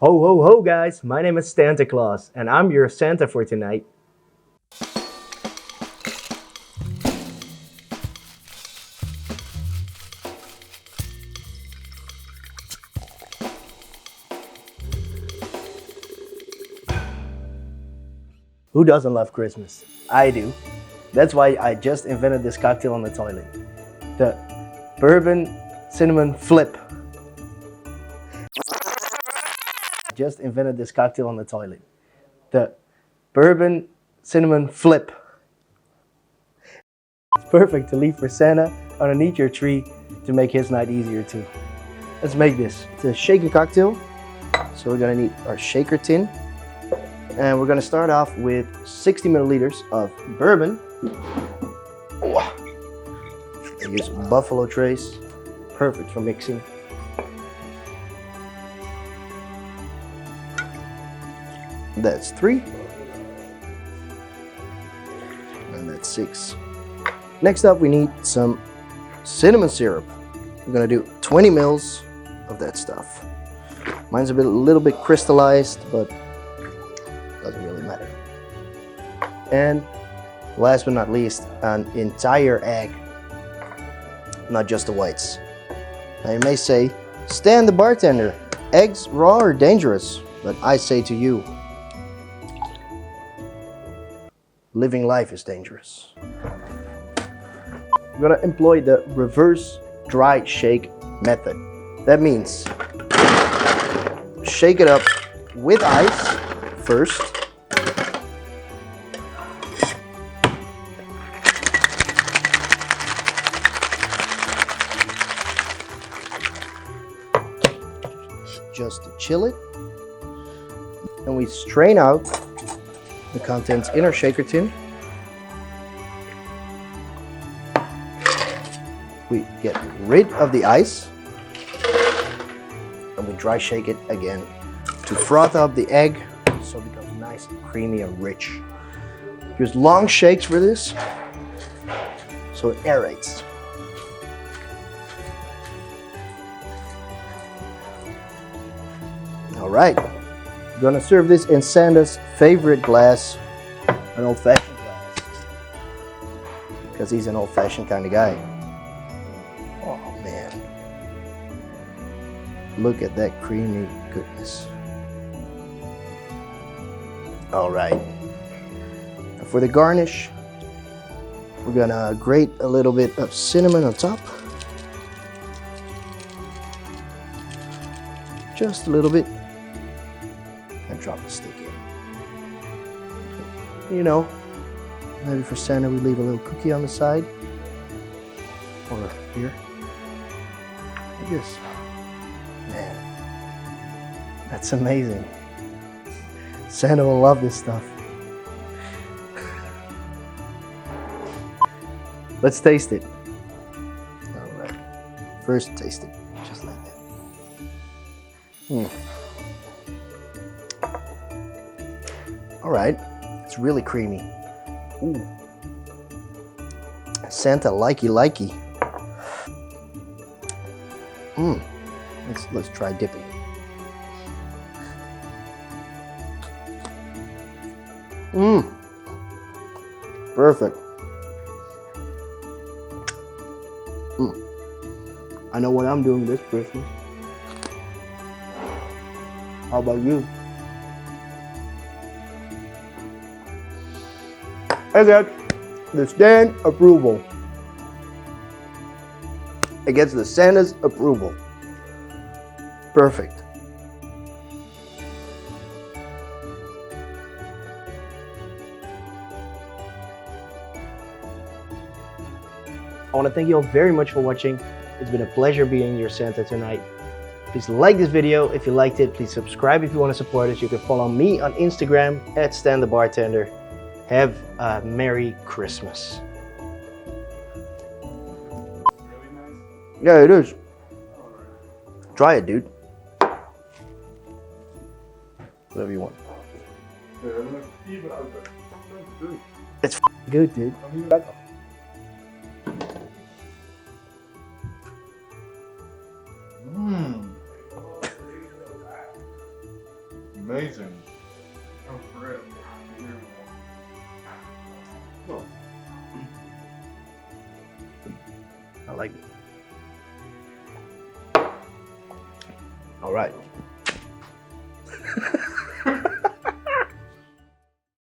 Ho ho ho guys, my name is Santa Claus and I'm your Santa for tonight. Who doesn't love Christmas? I do. That's why I just invented this cocktail on the toilet. The Bourbon Cinnamon Flip. Just invented this cocktail on the toilet. The Bourbon Cinnamon Flip. It's perfect to leave for Santa underneath your tree to make his night easier too. Let's make this. It's a shaken cocktail. So we're gonna need our shaker tin. And we're gonna start off with 60 milliliters of bourbon. I use Buffalo Trace, perfect for mixing. That's 3. And that's 6. Next up we need some cinnamon syrup. We're gonna do 20 mils of that stuff. Mine's a little bit crystallized, but doesn't really matter. And last but not least, an entire egg, not just the whites. Now you may say, Stan the bartender, eggs raw are dangerous, but I say to you, living life is dangerous. We're gonna employ the reverse dry shake method. That means shake it up with ice first. Just to chill it. And we strain out the contents in our shaker tin. We get rid of the ice and we dry shake it again to froth up the egg so it becomes nice and creamy and rich. Use long shakes for this so it aerates. All right, we're gonna serve this in Santa's favorite glass, an old-fashioned glass, because he's an old-fashioned kind of guy. Oh man, look at that creamy goodness. All right, for the garnish, we're gonna grate a little bit of cinnamon on top. Just a little bit. And drop the stick in. You know, maybe for Santa we leave a little cookie on the side. Or here. Like this. Man, that's amazing. Santa will love this stuff. Let's taste it. All right. First, taste it, just like that. All right, it's really creamy. Ooh. Santa likey. Let's try dipping. Perfect. I know what I'm doing this Christmas. How about you? I got the Stan approval. It gets the Santa's approval. Perfect. I want to thank you all very much for watching. It's been a pleasure being your Santa tonight. Please like this video if you liked it. Please subscribe if you want to support us. You can follow me on Instagram at Stan the Bartender. Have a Merry Christmas. Yeah, it is. Try it, dude. Whatever you want. It's good, dude. amazing. Oh, for real. Oh. I like it. All right.